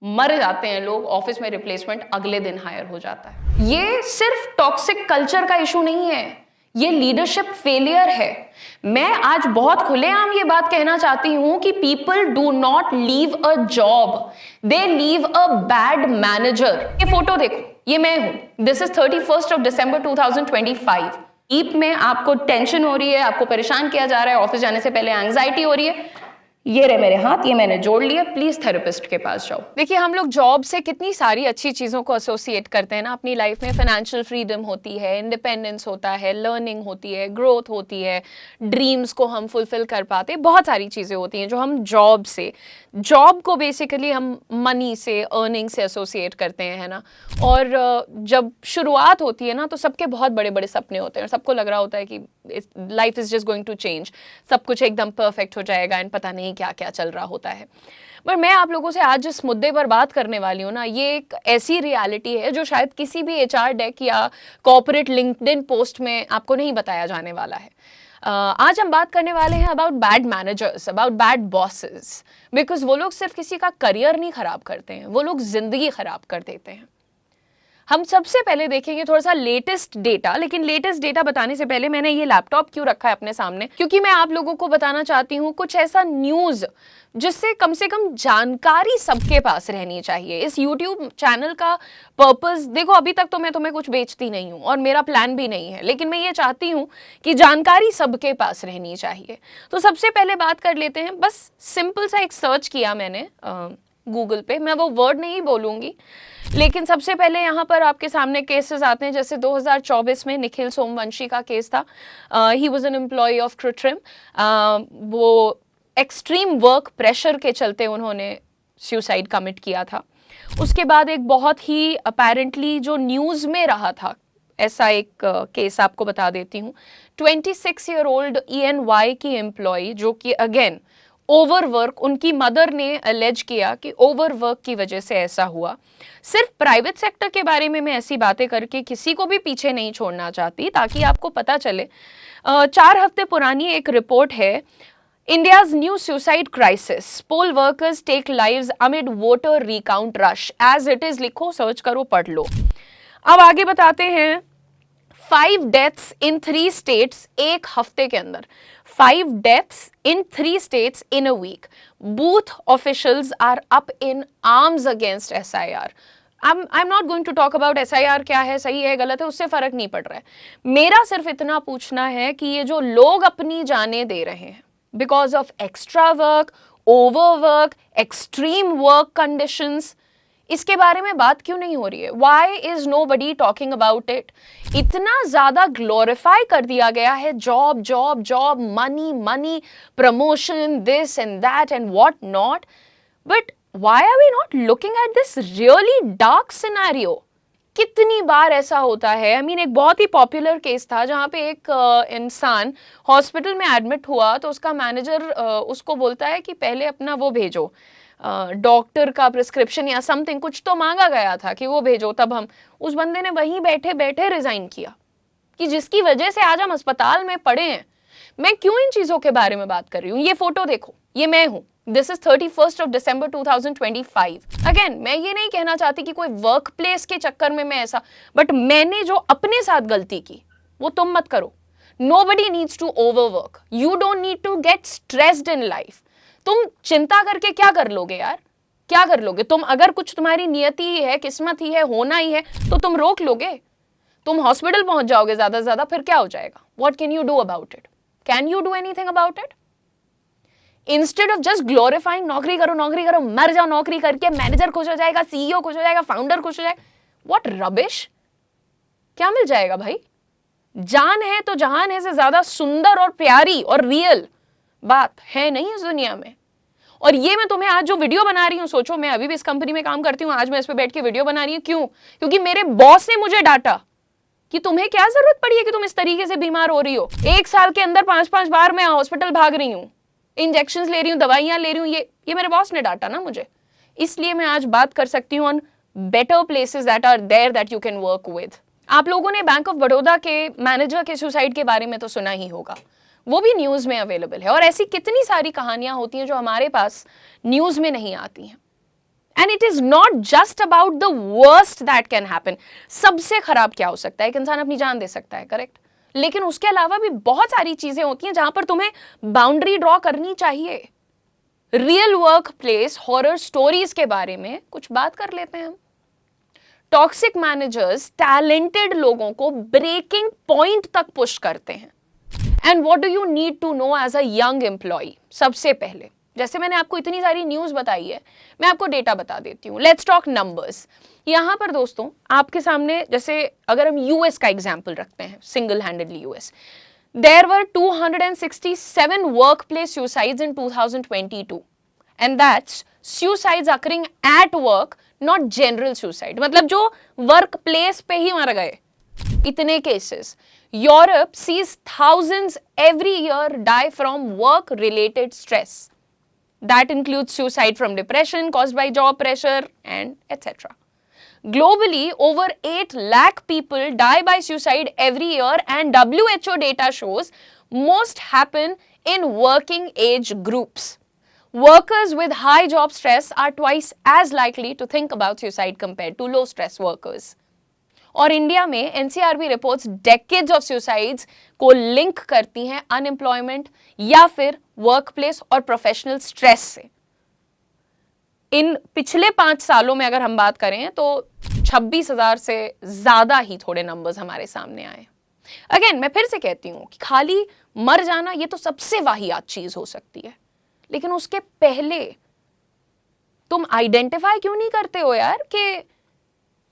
मर जाते हैं लोग, ऑफिस में रिप्लेसमेंट अगले दिन हायर हो जाता है। ये सिर्फ टॉक्सिक कल्चर का इशू नहीं है, ये लीडरशिप फेलियर है। मैं आज बहुत खुलेआम ये बात कहना चाहती हूं कि people do not leave a job, they leave a bad manager. ये फोटो देखो, ये मैं हूं। This is 31st of December 2025। ईप में आपको टेंशन हो रही है, आपको परेशान किया जा रहा है, ऑफिस जाने से पहले एंग्जाइटी हो रही है। ये रहे मेरे हाथ, ये मैंने जोड़ लिया, प्लीज थेरेपिस्ट के पास जाओ। देखिए, हम लोग जॉब से कितनी सारी अच्छी चीजों को एसोसिएट करते हैं ना अपनी लाइफ में। फाइनेंशियल फ्रीडम होती है, इंडिपेंडेंस होता है, लर्निंग होती है, ग्रोथ होती है, ड्रीम्स को हम फुलफिल कर पाते हैं, बहुत सारी चीजें होती हैं जो हम जॉब को बेसिकली हम मनी से, अर्निंग से एसोसिएट करते हैं, है ना। और जब शुरुआत होती है ना तो सबके बहुत बड़े बड़े सपने होते हैं, सबको लग रहा होता है कि life is just going to change, सब कुछ एकदम परफेक्ट हो जाएगा, एंड पता नहीं क्या क्या चल रहा होता है। पर मैं आप लोगों से आज जिस मुद्दे पर बात करने वाली हूँ ना, ये एक ऐसी रियलिटी है जो शायद किसी भी एचआर डेक या कॉर्पोरेट लिंक्डइन पोस्ट में आपको नहीं बताया जाने वाला है। आज हम बात करने वाले हैं about bad managers, about bad bosses, because वो लोग सिर्फ किसी का करियर नहीं खराब करते हैं, वो लोग जिंदगी खराब कर देते हैं। हम सबसे पहले देखेंगे थोड़ा सा लेटेस्ट डेटा, लेकिन लेटेस्ट डेटा बताने से पहले मैंने ये लैपटॉप क्यों रखा है अपने सामने, क्योंकि मैं आप लोगों को बताना चाहती हूँ कुछ ऐसा न्यूज जिससे कम से कम जानकारी सबके पास रहनी चाहिए। इस YouTube चैनल का पर्पस देखो, अभी तक तो मैं तुम्हें कुछ बेचती नहीं हूँ और मेरा प्लान भी नहीं है, लेकिन मैं ये चाहती हूँ कि जानकारी सबके पास रहनी चाहिए। तो सबसे पहले बात कर लेते हैं, बस सिंपल सा एक सर्च किया मैंने गूगल पे, मैं वो वर्ड नहीं बोलूंगी, लेकिन सबसे पहले यहाँ पर आपके सामने केसेस आते हैं। जैसे 2024 में निखिल सोमवंशी का केस था। He was an employ of Krutrim. वो एक्सट्रीम वर्क प्रेशर के चलते उन्होंने सुसाइड कमिट किया था। उसके बाद एक बहुत ही अपेरेंटली जो न्यूज़ में रहा था, ऐसा एक केस आपको बता देती हूँ। 26-year-old ENY की एम्प्लॉय, जो कि अगेन ओवरवर्क, उनकी मदर ने अलेज किया कि ओवरवर्क की वजह से ऐसा हुआ। सिर्फ प्राइवेट सेक्टर के बारे में मैं ऐसी बातें करके किसी को भी पीछे नहीं छोड़ना चाहती, ताकि आपको पता चले। 4 हफ्ते पुरानी एक रिपोर्ट है, India's new suicide crisis, poll workers take lives amid voter recount rush. As it is लिखो, सर्च करो, पढ़ लो। अब आगे बताते हैं। 5 डेथ्स इन 3 स्टेट्स एक हफ्ते के अंदर। 5 deaths in 3 states in a week. Booth officials are up in arms against SIR. I'm not going to talk about SIR क्या है, सही है, गलत है, उससे फर्क नहीं पड़ रहा है। मेरा सिर्फ इतना पूछना है कि ये जो लोग अपनी जानें दे रहे हैं because of extra work, overwork, extreme work conditions, इसके बारे में बात क्यों नहीं हो रही है? Why is nobody talking about it? इतना ज्यादा ग्लोरीफाई कर दिया गया है job job job, money money, promotion, this and that and what not, but why are we not looking at this really dark scenario? कितनी बार ऐसा होता है। I mean, एक बहुत ही पॉपुलर केस था जहाँ पे एक इंसान हॉस्पिटल में एडमिट हुआ, तो उसका मैनेजर उसको बोलता है कि पहले अपना वो भेजो, डॉक्टर का प्रिस्क्रिप्शन या समथिंग, कुछ तो मांगा गया था कि वो भेजो, तब हम। उस बंदे ने वहीं बैठे बैठे रिजाइन किया, कि जिसकी वजह से आज हम अस्पताल में पड़े हैं। मैं क्यों इन चीजों के बारे में बात कर रही हूँ? ये फोटो देखो, ये मैं हूं। This is 31st of December 2025। Again, मैं ये नहीं कहना चाहती कि कोई वर्क प्लेस के चक्कर में मैं ऐसा, बट मैंने जो अपने साथ गलती की वो तुम मत करो। Nobody needs to overwork. You don't need to get stressed in life. तुम चिंता करके क्या कर लोगे यार? क्या कर लोगे तुम? अगर कुछ तुम्हारी नियति ही है, किस्मत ही है, होना ही है, तो तुम रोक लोगे, तुम हॉस्पिटल पहुंच जाओगे ज्यादा से ज्यादा, फिर क्या हो जाएगा? What can you do about it? Can you do anything about it? Instead of just glorifying नौकरी करो, मर जाओ नौकरी करके, मैनेजर खुश हो जाएगा, CEO खुश हो जाएगा, फाउंडर खुश हो जाएगा, what rubbish? क्या मिल जाएगा भाई? जान है तो जहान है से ज्यादा सुंदर और प्यारी और रियल बात है नहीं इस दुनिया में। और ये मैं तुम्हें आज जो वीडियो बना रही हूँ, सोचो मैं अभी भी इस कंपनी में काम करती हूँ, आज मैं इस पे बैठ के वीडियो बना रही हूँ, क्यों? क्योंकि मेरे बॉस ने मुझे डांटा कि तुम्हें क्या जरूरत पड़ी है कि तुम इस तरीके से बीमार हो रही हो। 1 साल के अंदर 5-5 बार मैं हॉस्पिटल भाग रही हूँ, इंजेक्शन ले रही हूँ, दवाइयां ले रही हूँ, ये मेरे बॉस ने डांटा ना मुझे। इसलिए मैं आज बात कर सकती हूँ on better places that are there that you can work with. आप लोगों ने बैंक ऑफ बड़ौदा के मैनेजर के सुसाइड के बारे में तो सुना ही होगा, वो भी न्यूज में अवेलेबल है। और ऐसी कितनी सारी कहानियां होती हैं जो हमारे पास न्यूज में नहीं आती हैं। And it is not just about the worst that can happen. सबसे खराब क्या हो सकता है, एक इंसान अपनी जान दे सकता है, करेक्ट, लेकिन उसके अलावा भी बहुत सारी चीजें होती हैं जहां पर तुम्हें बाउंड्री ड्रॉ करनी चाहिए। Real work place horror stories के बारे में कुछ बात कर लेते हैं हम। टॉक्सिक मैनेजर्स टैलेंटेड लोगों को ब्रेकिंग पॉइंट तक पुश करते हैं। And what do you need to know as a young employ? सबसे पहले, जैसे मैंने आपको इतनी सारी न्यूज बताई है, मैं आपको डेटा बता देती हूँ। Let's talk numbers. यहां पर दोस्तों आपके सामने, जैसे अगर हम यूएस का एग्जाम्पल रखते हैं, single handedly US, there were 267 workplace suicides in 2022 and that's suicides occurring at work, not general suicide, मतलब जो वर्क प्लेस पे ही मर गए, इतने cases. Europe sees thousands every year die from work related stress, that includes suicide from depression caused by job pressure and etc. Globally, over 8 lakh people die by suicide every year and WHO data shows most happen in working age groups. Workers with high job stress are twice as likely to think about suicide compared to low stress workers. और India में NCRB reports decades of suicides को link करती हैं unemployment या फिर workplace और professional stress से। इन पिछले 5 सालों में अगर हम बात करें तो 26,000 से ज्यादा ही थोड़े नंबर्स हमारे सामने आए। अगेन मैं फिर से कहती हूं कि खाली मर जाना ये तो सबसे वाहियात चीज हो सकती है, लेकिन उसके पहले तुम आइडेंटिफाई क्यों नहीं करते हो यार कि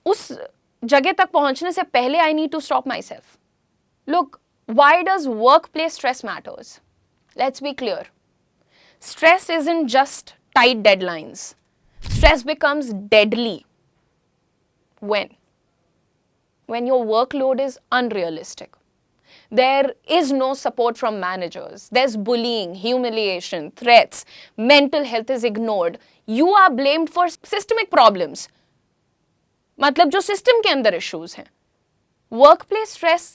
उस जगह तक पहुंचने से पहले I need to stop my self. Look, why does work place stress matters? Let's be clear, stress isn't just tight deadlines. Stress becomes deadly when your workload is unrealistic. There is no support from managers. There's bullying, humiliation, threats. Mental health is ignored. You are blamed for systemic problems. मतलब जो system के अंदर issues हैं. Workplace stress,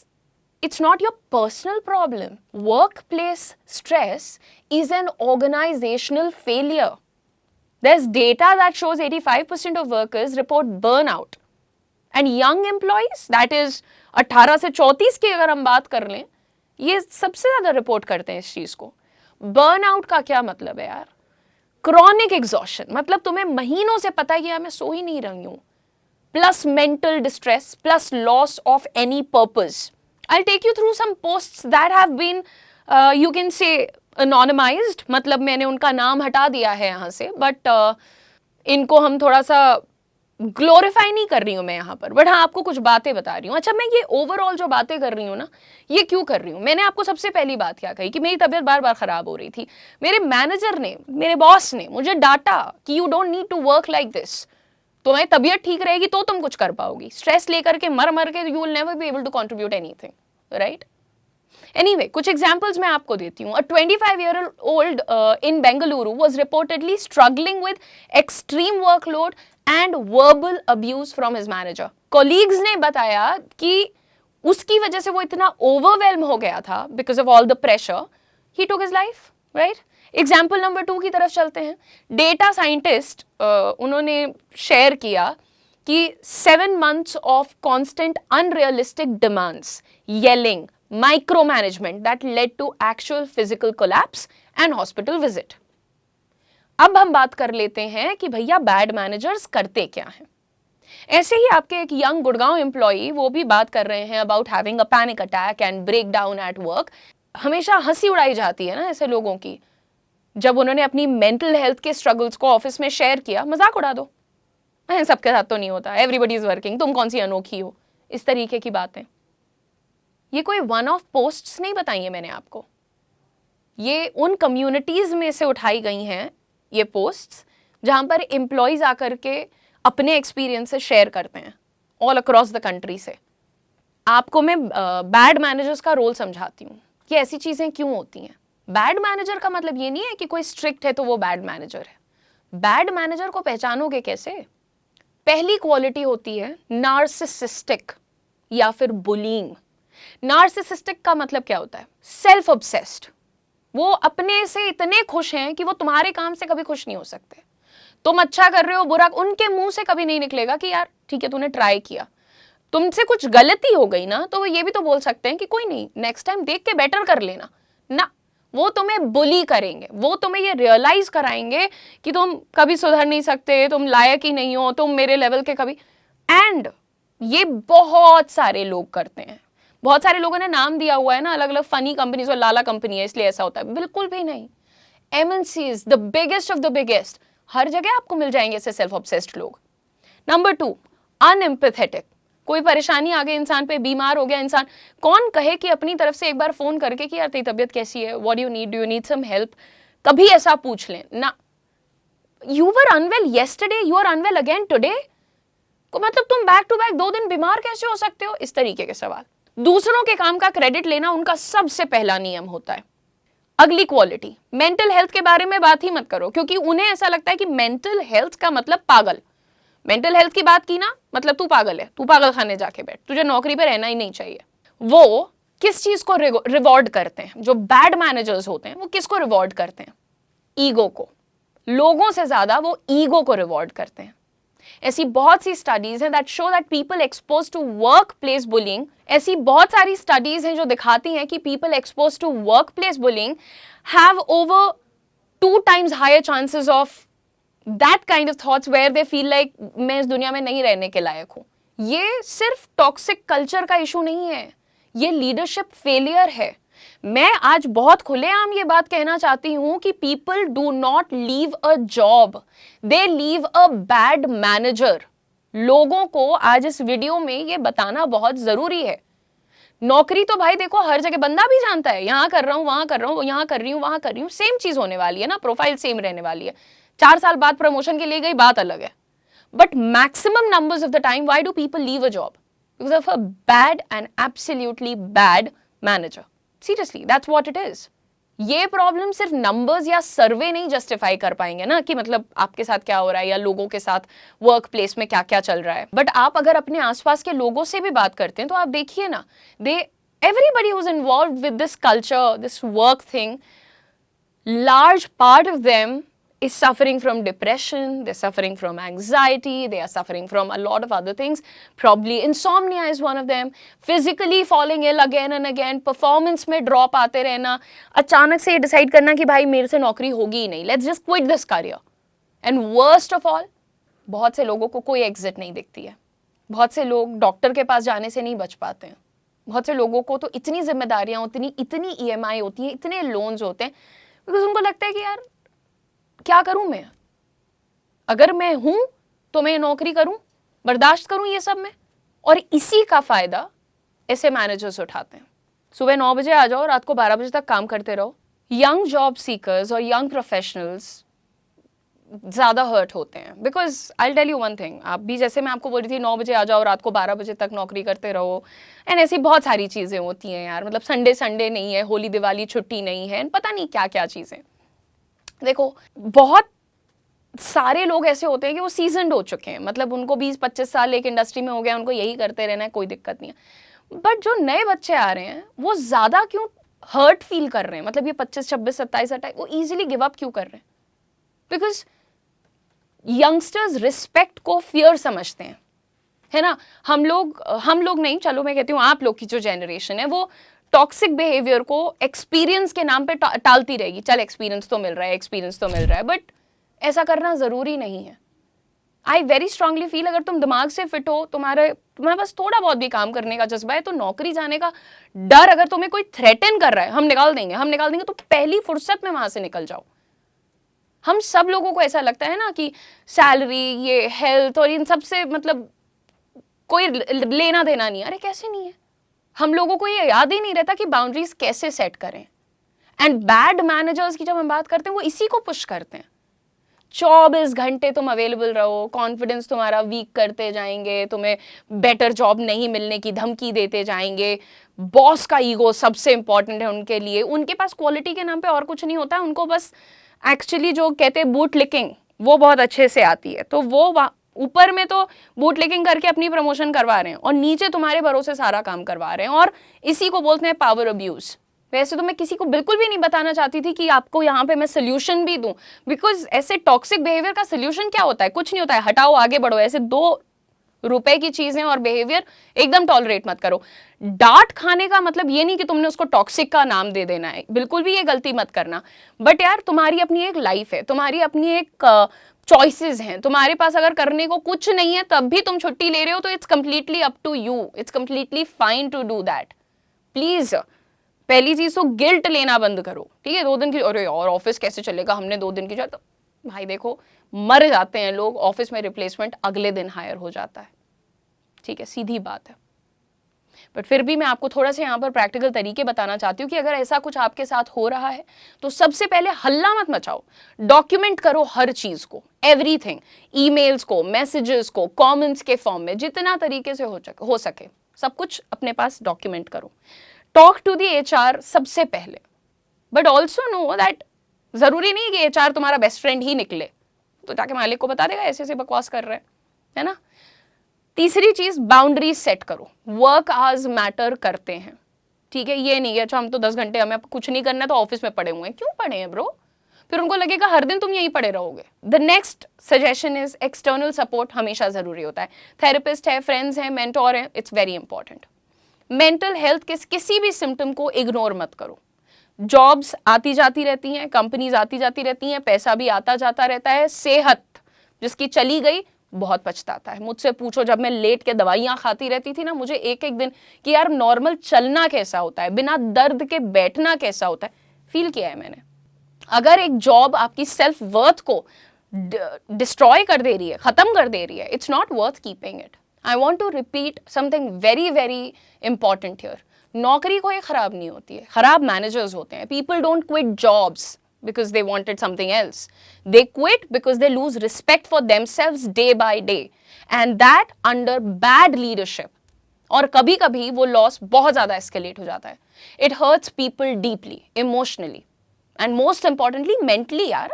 it's not your personal problem. Workplace stress is an organizational failure. There's data that shows 85% of workers report burnout. And young employees, that is 18 से 34 की अगर हम बात कर लें, ये सबसे ज्यादा रिपोर्ट करते हैं इस चीज को। बर्नआउट का क्या मतलब है यार? क्रॉनिक एग्जॉशन, मतलब तुम्हें महीनों से पता है कि यार मैं सो ही नहीं रही हूं, plus mental distress, plus loss of any purpose. I'll take you through some posts that have been, you can say, anonymized, मतलब मैंने उनका नाम हटा दिया है यहाँ से, बट इनको हम थोड़ा सा ग्लोरीफाई नहीं कर रही हूँ मैं यहाँ पर, बट हाँ आपको कुछ बातें बता रही हूँ। अच्छा, मैं ये ओवरऑल जो बातें कर रही हूँ ना, ये क्यों कर रही हूँ? मैंने आपको सबसे पहली बात क्या कही कि मेरी तबीयत बार बार खराब हो रही थी। मेरे मैनेजर ने, मेरे बॉस ने मुझे डांटा कि you don't need to work like this. तुम्हारी तबीयत ठीक रहेगी तो तुम कुछ कर पाओगी, स्ट्रेस लेकर के मर मर के you will never be able to contribute anything, right? Anyway, कुछ examples मैं आपको देती हूँ। A 25-year-old in Bengaluru was reportedly struggling with extreme workload and verbal abuse from his manager. Colleagues ने बताया कि उसकी वजह से वो इतना overwhelmed हो गया था because of all the pressure, he took his life, right? Example number 2 की तरफ चलते हैं। Data scientist उन्होंने share किया कि 7 months of constant unrealistic demands, yelling, micromanagement that led to actual physical collapse and hospital visit. अब हम बात कर लेते हैं कि भैया बैड मैनेजर्स करते क्या हैं। ऐसे ही आपके एक यंग गुड़गांव एम्प्लॉई, वो भी बात कर रहे हैं about having a panic attack and break down at work. हमेशा हंसी उड़ाई जाती है ना ऐसे लोगों की, जब उन्होंने अपनी मेंटल हेल्थ के स्ट्रगल्स को ऑफिस में शेयर किया, मजाक उड़ा दो, सबके साथ तो नहीं होता, एवरीबडी इज वर्किंग, तुम कौन सी अनोखी हो, इस तरीके की बातें। ये कोई वन ऑफ पोस्ट्स नहीं बताई है मैंने आपको, ये उन कम्युनिटीज में से उठाई गई हैं ये पोस्ट्स जहां पर एम्प्लॉयज आकर के अपने एक्सपीरियंसेस शेयर करते हैं ऑल अक्रॉस द कंट्री से। आपको मैं बैड मैनेजर्स का रोल समझाती हूँ कि ऐसी चीजें क्यों होती हैं। बैड मैनेजर का मतलब ये नहीं है कि कोई स्ट्रिक्ट है तो वो बैड मैनेजर है। बैड मैनेजर को पहचानोगे कैसे? पहली क्वालिटी होती है नार्सिसिस्टिक या फिर बुलिंग। नार्सिसिस्टिक का मतलब क्या होता है? Self obsessed. वो अपने से इतने खुश हैं कि वो तुम्हारे काम से कभी खुश नहीं हो सकते। तुम अच्छा कर रहे हो बुरा, उनके मुंह से कभी नहीं निकलेगा कि यार ठीक है तूने ट्राई किया। तुमसे कुछ गलती हो गई ना तो वो ये भी तो बोल सकते हैं कि कोई नहीं, नेक्स्ट टाइम देख के बेटर कर लेना ना। वो तुम्हें बुली करेंगे, वो तुम्हें ये रियलाइज कराएंगे कि तुम कभी सुधर नहीं सकते, तुम लायक ही नहीं हो, तुम मेरे लेवल के कभी। एंड ये बहुत सारे लोग करते हैं। बहुत सारे लोगों ने नाम दिया हुआ है ना अलग अलग फनी कंपनीज, और लाला कंपनी है इसलिए ऐसा होता है, बिल्कुल भी नहीं। MNCs the biggest of the biggest, हर जगह आपको मिल जाएंगे ऐसे सेल्फ ऑब्सेस्ड लोग। Number 2, unempathetic. कोई परेशानी आ गई इंसान पे, बीमार हो गया इंसान, कौन कहे कि अपनी तरफ से एक बार फोन करके कि यार तेरी तबीयत कैसी है, what you need, do you need some help, कभी ऐसा पूछ लें ना। You were unwell yesterday, you are unwell again today, मतलब तुम बैक टू बैक 2 दिन बीमार कैसे हो सकते हो, इस तरीके के सवाल। दूसरों के काम का क्रेडिट लेना उनका सबसे पहला नियम होता है। अगली क्वालिटी, मेंटल हेल्थ के बारे में बात ही मत करो, क्योंकि उन्हें ऐसा लगता है कि मेंटल हेल्थ का मतलब पागल। मेंटल हेल्थ की बात की ना मतलब तू पागल है, तू पागल खाने जाके बैठ, तुझे नौकरी पे रहना ही नहीं चाहिए। वो किस चीज को रिवॉर्ड करते हैं, जो बैड मैनेजर्स होते हैं वो किसको रिवॉर्ड करते हैं, ईगो को। लोगों से ज्यादा वो ईगो को रिवॉर्ड करते हैं। ऐसी बहुत सी स्टडीज हैं that show that people expose to work place bullying, ऐसी बहुत सारी स्टडीज हैं जो दिखाती हैं कि people expose to work place bullying have over 2 times higher chances of that kind of thoughts where they feel like मैं इस दुनिया में नहीं रहने के लायक हूं। ये सिर्फ टॉक्सिक कल्चर का इशू नहीं है, ये लीडरशिप फेलियर है। मैं आज बहुत खुलेआम ये बात कहना चाहती हूं कि people do not leave a job, they leave a bad manager. लोगों को आज इस वीडियो में ये बताना बहुत जरूरी है। नौकरी तो भाई देखो हर जगह बंदा भी जानता है, यहां कर रहा हूं वहां कर रहा हूं, यहां कर रही हूं वहां कर रही हूं, सेम चीज होने वाली है ना, प्रोफाइल सेम रहने वाली है। 4 साल बाद प्रमोशन के लिए गई बात अलग है, but maximum numbers of the time why do people leave a job? Because of a bad and absolutely bad manager. Seriously that's what it is. ये प्रॉब्लम सिर्फ नंबर्स या सर्वे नहीं जस्टिफाई कर पाएंगे ना कि मतलब आपके साथ क्या हो रहा है या लोगों के साथ वर्क प्लेस में क्या क्या चल रहा है, बट आप अगर अपने आसपास के लोगों से भी बात करते हैं तो आप देखिए ना, दे everybody who's involved with this culture, this work thing, large part of them is suffering from depression, they're suffering from anxiety, they are suffering from a lot of other things, probably insomnia is one of them, physically falling ill again and again, performance में drop आते रहना, अचानक से decide करना कि भाई मेरे से नौकरी होगी ही नहीं, let's just quit this career, and worst of all, बहुत से लोगों को कोई exit नहीं दिखती है, बहुत से लोग डॉक्टर के पास जाने से नहीं बच पाते हैं, बहुत से लोगों को तो इतनी जिम्मेदारियां होती हैं, इतनी EMI होती हैं, इतने लोन्स होते हैं, बिकॉज उनको लगता है कि यार क्या करूं मैं, अगर मैं हूं तो मैं नौकरी करूं, बर्दाश्त करूं ये सब में। और इसी का फायदा ऐसे मैनेजर्स उठाते हैं। सुबह 9 बजे आ जाओ, रात को 12 बजे तक काम करते रहो। यंग जॉब सीकर्स और यंग प्रोफेशनल्स ज्यादा हर्ट होते हैं, because I tell you one thing, आप भी जैसे मैं आपको बोल रही थी 9 बजे आ जाओ, रात को 12 बजे तक नौकरी करते रहो, एंड ऐसी बहुत सारी चीजें होती हैं यार, मतलब संडे नहीं है, होली दिवाली छुट्टी नहीं है, पता नहीं क्या क्या चीजें। देखो बहुत सारे लोग ऐसे होते हैं कि वो सीजनड हो चुके हैं, मतलब उनको 20-25 साल एक इंडस्ट्री में हो गया, उनको यही करते रहना है, कोई दिक्कत नहीं है। बट जो नए बच्चे आ रहे हैं वो ज्यादा क्यों हर्ट फील कर रहे हैं, मतलब ये 25, 26, 27, 28 वो इजीली गिव अप क्यों कर रहे हैं? बिकॉज यंगस्टर्स रिस्पेक्ट को फियर समझते हैं, है ना। हम लोग नहीं, चलो मैं कहती हूँ आप लोग की जो जनरेशन है वो टॉक्सिक बिहेवियर को एक्सपीरियंस के नाम पे टालती रहेगी। चल एक्सपीरियंस तो मिल रहा है, बट ऐसा करना जरूरी नहीं है। आई वेरी स्ट्रांगली फील अगर तुम दिमाग से फिट हो, तुम्हारे पास थोड़ा बहुत भी काम करने का जज्बा है, तो नौकरी जाने का डर अगर तुम्हें कोई थ्रेटन कर रहा है, हम निकाल देंगे, तो पहली फुर्सत में वहां से निकल जाओ। हम सब लोगों को ऐसा लगता है ना कि सैलरी, ये हेल्थ और इन सब से मतलब कोई लेना देना नहीं है। अरे कैसे नहीं है, हम लोगों को ये याद ही नहीं रहता कि बाउंड्रीज कैसे सेट करें। एंड बैड मैनेजर्स की जब हम बात करते हैं वो इसी को पुश करते हैं। 24 घंटे तुम अवेलेबल रहो, कॉन्फिडेंस तुम्हारा वीक करते जाएंगे, तुम्हें बेटर जॉब नहीं मिलने की धमकी देते जाएंगे। बॉस का ईगो सबसे इंपॉर्टेंट है उनके लिए, उनके पास क्वालिटी के नाम पे और कुछ नहीं होता है, उनको बस एक्चुअली जो कहते हैं बूट लिकिंग वो बहुत अच्छे से आती है, तो वो ऊपर में तो बूट लिकिंग करके अपनी प्रमोशन करवा रहे हैं और नीचे तुम्हारे भरोसे सारा काम करवा रहे हैं, और इसी को बोलते हैं पावर अब्यूज। वैसे तो मैं किसी को बिल्कुल भी नहीं बताना चाहती थी कि आपको यहाँ पे मैं सोल्यूशन भी दूं, बिकॉज ऐसे टॉक्सिक बिहेवियर का सोल्यूशन क्या होता है? कुछ नहीं होता है, हटाओ आगे बढ़ो। ऐसे 2 रुपए की चीजें और बिहेवियर एकदम टॉलरेट मत करो। डांट खाने का मतलब ये नहीं कि तुमने उसको टॉक्सिक का नाम दे देना है, बिल्कुल भी ये गलती मत करना। बट यार तुम्हारी अपनी एक लाइफ है, तुम्हारी अपनी एक चॉइसेस हैं, तुम्हारे पास अगर करने को कुछ नहीं है तब भी तुम छुट्टी ले रहे हो तो it's completely up to you, it's completely fine to do that. Please पहली चीज तो गिल्ट लेना बंद करो, ठीक है? 2 दिन की, अरे और ऑफिस कैसे चलेगा, हमने 2 दिन की तो भाई देखो मर जाते हैं लोग, ऑफिस में रिप्लेसमेंट अगले दिन हायर हो जाता है, ठीक है? सीधी बात है। बट फिर भी मैं आपको थोड़ा सा यहाँ पर प्रैक्टिकल तरीके बताना चाहती हूँ कि अगर ऐसा कुछ आपके साथ हो रहा है तो सबसे पहले हल्ला मत मचाओ, डॉक्यूमेंट करो हर चीज को, एवरीथिंग, ईमेल्स को, मैसेजेस को, कमेंट्स के फॉर्म में, जितना तरीके से हो सके सब कुछ अपने पास डॉक्यूमेंट करो। टॉक टू द एचआर सबसे पहले, बट ऑल्सो नो दैट जरूरी नहीं कि एचआर तुम्हारा बेस्ट फ्रेंड ही निकले, तो जाके मालिक को बता देगा ऐसे ऐसे बकवास कर रहे हैं, है ना? तीसरी चीज, बाउंड्री सेट करो। वर्क आवर्स मैटर करते हैं, ठीक है? ये नहीं है अच्छा हम तो 10 घंटे, हमें कुछ नहीं करना तो ऑफिस में पड़े हुए हैं। क्यों पड़े हैं ब्रो? फिर उनको लगेगा हर दिन तुम यहीं पड़े रहोगे। The next suggestion is external support हमेशा जरूरी होता है। थेरेपिस्ट है, फ्रेंड्स हैं, मेंटोर है, it's very important. Mental health के किसी भी सिम्टम को इग्नोर मत करो। जॉब्स आती जाती रहती हैं, कंपनीज आती जाती रहती हैं, पैसा भी आता जाता रहता है। सेहत जिसकी चली गई बहुत पछताता है। मुझसे पूछो, जब मैं लेट के दवाइयां खाती रहती थी ना, मुझे एक एक दिन कि यार नॉर्मल चलना कैसा होता है, बिना दर्द के बैठना कैसा होता है, फील किया है मैंने। अगर एक जॉब आपकी सेल्फ वर्थ को डिस्ट्रॉय कर दे रही है, खत्म कर दे रही है, it's not worth keeping it. I want to repeat something very very important here. नौकरी कोई खराब नहीं होती है, खराब मैनेजर्स होते हैं। People don't quit jobs because they wanted something else. They quit because they lose respect for themselves day by day, and that under bad leadership. और कभी कभी वो लॉस बहुत ज्यादा एस्केलेट हो जाता है। It hurts people deeply, emotionally, and most importantly mentally। यार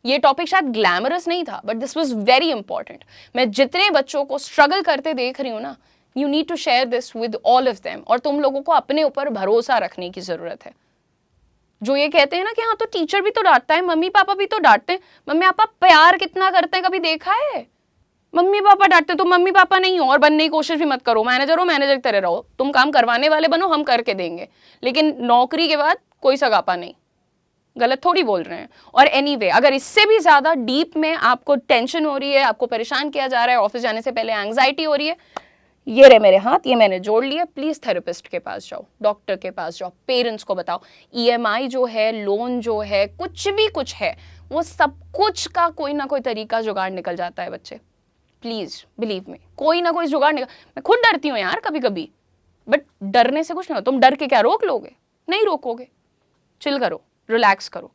ये टॉपिक शायद ग्लैमरस नहीं था, but this was very important. मैं जितने बच्चों को स्ट्रगल करते देख रही हूँ ना, you need to share this with all of them. और तुम लोगों को अपने ऊपर भरोसा रखने की जरूरत है। जो ये कहते हैं ना कि हाँ तो टीचर भी तो डांटता है, मम्मी पापा भी तो डांटते हैं। मम्मी पापा प्यार कितना करते हैं कभी देखा है? मम्मी पापा डांटते तो मम्मी पापा नहीं हो और बनने की कोशिश भी मत करो। मैनेजर हो, मैनेजर की तरह रहो। तुम काम करवाने वाले बनो, हम करके देंगे, लेकिन नौकरी के बाद कोई सगापा नहीं। गलत थोड़ी बोल रहे हैं। और एनीवे, अगर इससे भी ज्यादा डीप में आपको टेंशन हो रही है, आपको परेशान किया जा रहा है, ऑफिस जाने से पहले एंग्जाइटी हो रही है, ये रहे मेरे हाथ, ये मैंने जोड़ लिया। प्लीज थेरेपिस्ट के पास जाओ, डॉक्टर के पास जाओ, पेरेंट्स को बताओ। ईएमआई जो है, लोन जो है, कुछ है, वो सब कुछ का कोई ना कोई तरीका जुगाड़ निकल जाता है बच्चे। प्लीज बिलीव मी, कोई ना कोई जुगाड़ निकल। मैं खुद डरती हूँ यार कभी कभी, बट डरने से कुछ नहीं होता। तुम डर के क्या रोक लोगे? नहीं रोकोगे। चिल करो, रिलैक्स करो।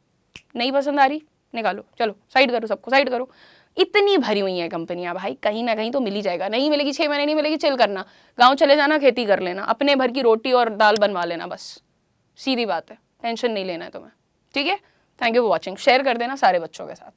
नहीं पसंद आ रही, निकालो, चलो साइड करो, सबको साइड करो। इतनी भरी हुई है कंपनियां भाई, कहीं ना कहीं तो मिल ही जाएगा। नहीं मिलेगी 6 महीने नहीं मिलेगी, चिल करना, गांव चले जाना, खेती कर लेना, अपने भर की रोटी और दाल बनवा लेना, बस सीधी बात है। टेंशन नहीं लेना है तुम्हें, ठीक है? Thank you for watching. Share कर देना सारे बच्चों के साथ।